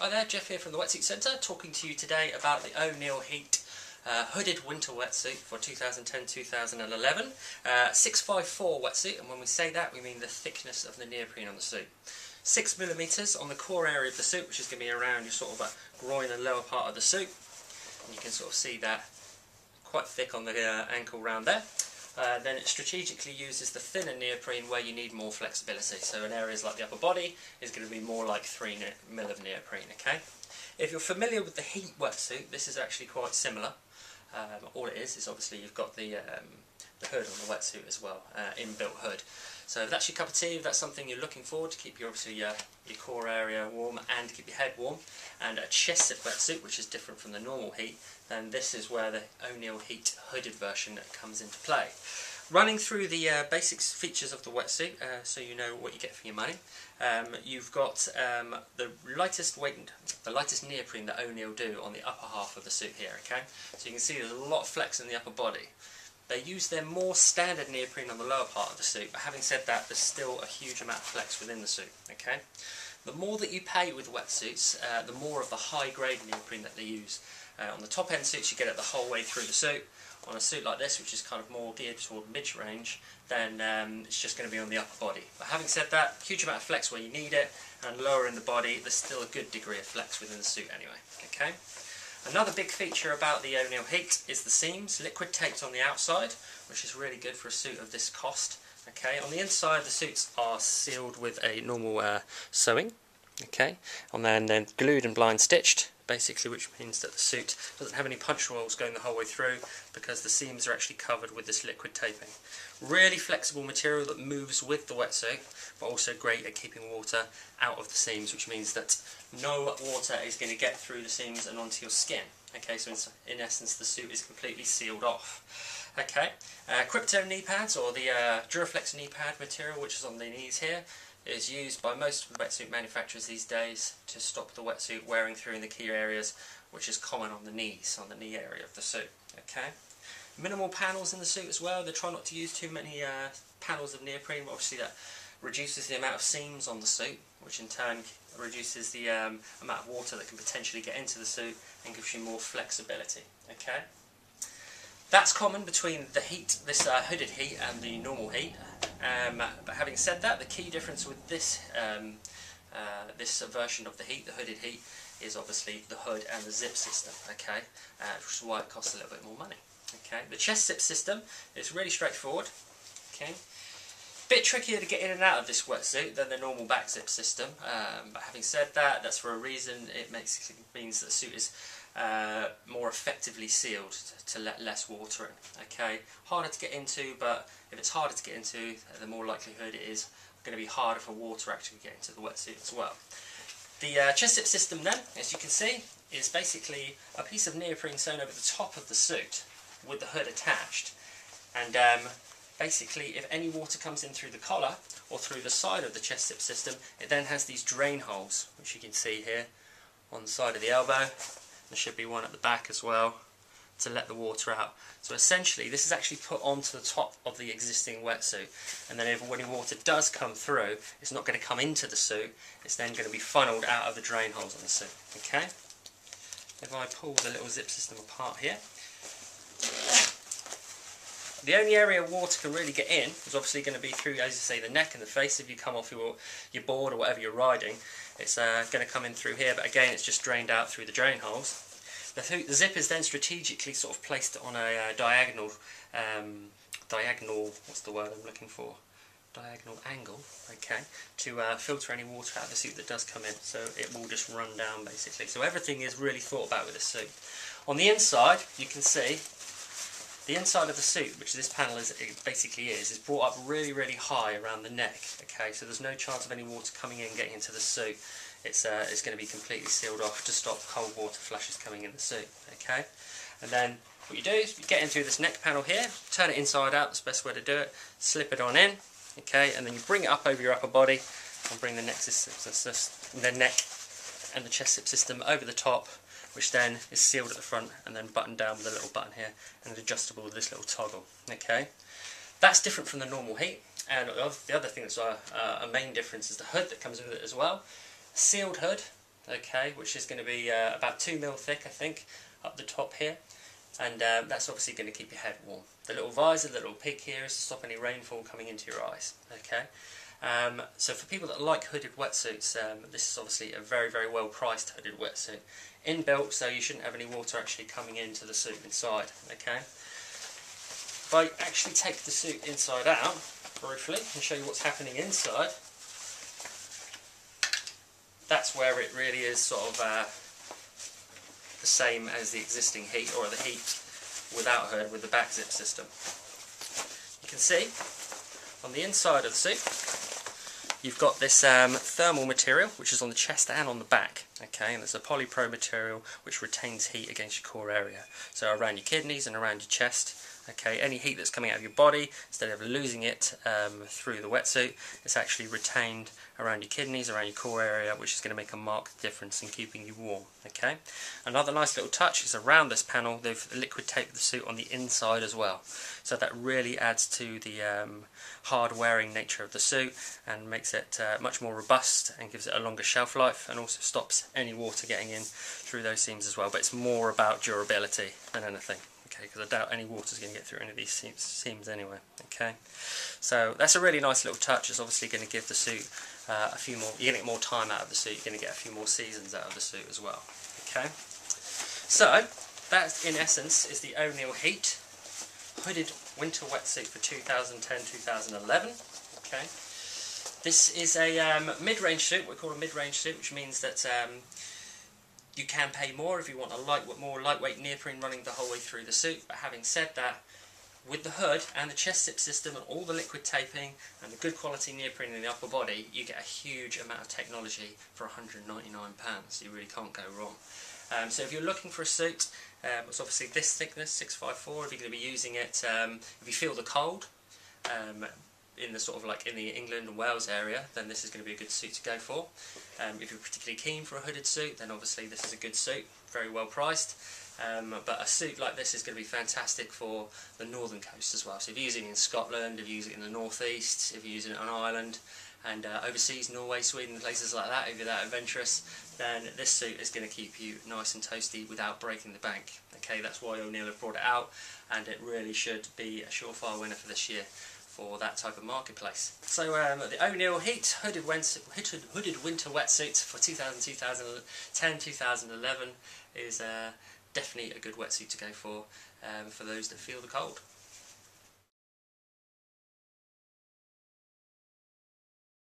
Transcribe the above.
Hi there, Jeff here from the Wetsuit Centre, talking to you today about the O'Neill Heat hooded winter wetsuit for 2010-2011. 654 wetsuit, and when we say that we mean the thickness of the neoprene on the suit. 6mm on the core area of the suit, which is going to be around your sort of groin and lower part of the suit. And you can sort of see that quite thick on the ankle round there. Then it strategically uses the thinner neoprene where you need more flexibility. So in areas like the upper body is going to be more like 3mm of neoprene. Okay. If you're familiar with the Heat wetsuit, this is actually quite similar. All it is obviously you've got the hood on the wetsuit as well, inbuilt hood. So if that's your cup of tea, if that's something you're looking for to keep your core area warm and keep your head warm, and a chest zip wetsuit, which is different from the normal Heat, then this is where the O'Neill Heat hooded version comes into play. Running through the basic features of the wetsuit, so you know what you get for your money. You've got the lightest neoprene that O'Neill do on the upper half of the suit here. Okay, so you can see there's a lot of flex in the upper body. They use their more standard neoprene on the lower part of the suit, but having said that, there's still a huge amount of flex within the suit. Okay, the more that you pay with wetsuits, the more of the high-grade neoprene that they use. On the top-end suits, you get it the whole way through the suit. On a suit like this, which is kind of more geared toward mid-range, then it's just going to be on the upper body. But having said that, huge amount of flex where you need it, and lower in the body, there's still a good degree of flex within the suit anyway. Okay. Another big feature about the O'Neill Heat is the seams, liquid taped on the outside, which is really good for a suit of this cost. Okay, on the inside the suits are sealed with a normal sewing, okay, and then glued and blind stitched, basically, which means that the suit doesn't have any punch holes going the whole way through because the seams are actually covered with this liquid taping. Really flexible material that moves with the wetsuit, but also great at keeping water out of the seams, which means that no water is going to get through the seams and onto your skin. Okay, so in essence the suit is completely sealed off. Okay, Crypto knee pads, or the Duraflex knee pad material, which is on the knees here, is used by most of the wetsuit manufacturers these days to stop the wetsuit wearing through in the key areas, which is common on the knees, on the knee area of the suit. Okay, minimal panels in the suit as well. They try not to use too many panels of neoprene, but obviously that reduces the amount of seams on the suit, which in turn reduces the amount of water that can potentially get into the suit and gives you more flexibility. Okay, that's common between the Heat, this hooded Heat, and the normal Heat. But having said that, the key difference with this this version of the Heat, the hooded Heat, is obviously the hood and the zip system. Okay, which is why it costs a little bit more money. Okay, the chest zip system is really straightforward. Okay, bit trickier to get in and out of this wetsuit than the normal back zip system. But having said that, that's for a reason. It means that the suit is more effectively sealed to let less water in. Okay, harder to get into, but if it's harder to get into, the more likelihood it is going to be harder for water actually get into the wetsuit as well. The chest zip system then, as you can see, is basically a piece of neoprene sewn over the top of the suit with the hood attached, and basically if any water comes in through the collar or through the side of the chest zip system, it then has these drain holes, which you can see here on the side of the elbow. There should be one at the back as well to let the water out. So essentially this is actually put onto the top of the existing wetsuit, and then if any water does come through, it's not going to come into the suit, it's then going to be funneled out of the drain holes on the suit. Okay? If I pull the little zip system apart here, the only area water can really get in is obviously going to be through, as you say, the neck and the face. If you come off your board or whatever you're riding, it's going to come in through here, but again it's just drained out through the drain holes. The zip is then strategically sort of placed on a diagonal, what's the word I'm looking for? Diagonal angle, okay, to filter any water out of the suit that does come in, so it will just run down basically. So everything is really thought about with this suit. On the inside, you can see the inside of the suit, which this panel is brought up really, really high around the neck. Okay, so there's no chance of any water coming in, getting into the suit. It's going to be completely sealed off to stop cold water flashes coming in the suit. Okay, and then what you do is you get into this neck panel here, turn it inside out. That's the best way to do it. Slip it on in. Okay, and then you bring it up over your upper body and bring the neck and the chest zip system over the top, which then is sealed at the front and then buttoned down with a little button here and adjustable with this little toggle. Okay, that's different from the normal Heat. And the other thing that's a main difference is the hood that comes with it as well. Sealed hood, okay, which is going to be about 2mm thick, I think, up the top here, and that's obviously going to keep your head warm. The little visor, the little peak here is to stop any rainfall coming into your eyes, okay. So for people that like hooded wetsuits, this is obviously a very, very well priced hooded wetsuit. Inbuilt, so you shouldn't have any water actually coming into the suit inside, okay. If I actually take the suit inside out, briefly, and show you what's happening inside, that's where it really is sort of the same as the existing heat, or the heat without hood with the back zip system. You can see on the inside of the suit you've got this thermal material which is on the chest and on the back, okay, and it's a polypro material which retains heat against your core area, so around your kidneys and around your chest. Okay, any heat that's coming out of your body, instead of losing it through the wetsuit, it's actually retained around your kidneys, around your core area, which is going to make a marked difference in keeping you warm. Okay, another nice little touch is around this panel, they've liquid taped the suit on the inside as well, so that really adds to the hard wearing nature of the suit and makes it much more robust and gives it a longer shelf life, and also stops any water getting in through those seams as well. But it's more about durability than anything. Okay, because I doubt any water is going to get through any of these seams anyway. Okay, so that's a really nice little touch. It's obviously going to give the suit a few more. You're going to get more time out of the suit. You're going to get a few more seasons out of the suit as well. Okay, so that in essence is the O'Neill Heat hooded winter wetsuit for 2010-2011. Okay, this is a mid-range suit. What we call a mid-range suit, which means that you can pay more if you want a more lightweight neoprene running the whole way through the suit. But having said that, with the hood and the chest zip system and all the liquid taping and the good quality neoprene in the upper body, you get a huge amount of technology for £199. You really can't go wrong. So if you're looking for a suit, it's obviously this thickness, 654. If you're going to be using it, if you feel the cold, in the sort of like in the England and Wales area, then this is going to be a good suit to go for. If you're particularly keen for a hooded suit, then obviously this is a good suit, very well priced. But a suit like this is going to be fantastic for the northern coast as well. So if you're using it in Scotland, if you're using it in the northeast, if you're using it on Ireland, and overseas, Norway, Sweden, places like that, if you're that adventurous, then this suit is going to keep you nice and toasty without breaking the bank. Okay, that's why O'Neill have brought it out, and it really should be a surefire winner for this year for that type of marketplace. So the O'Neill Heat hooded winter wetsuit for 2010-2011 is definitely a good wetsuit to go for those that feel the cold.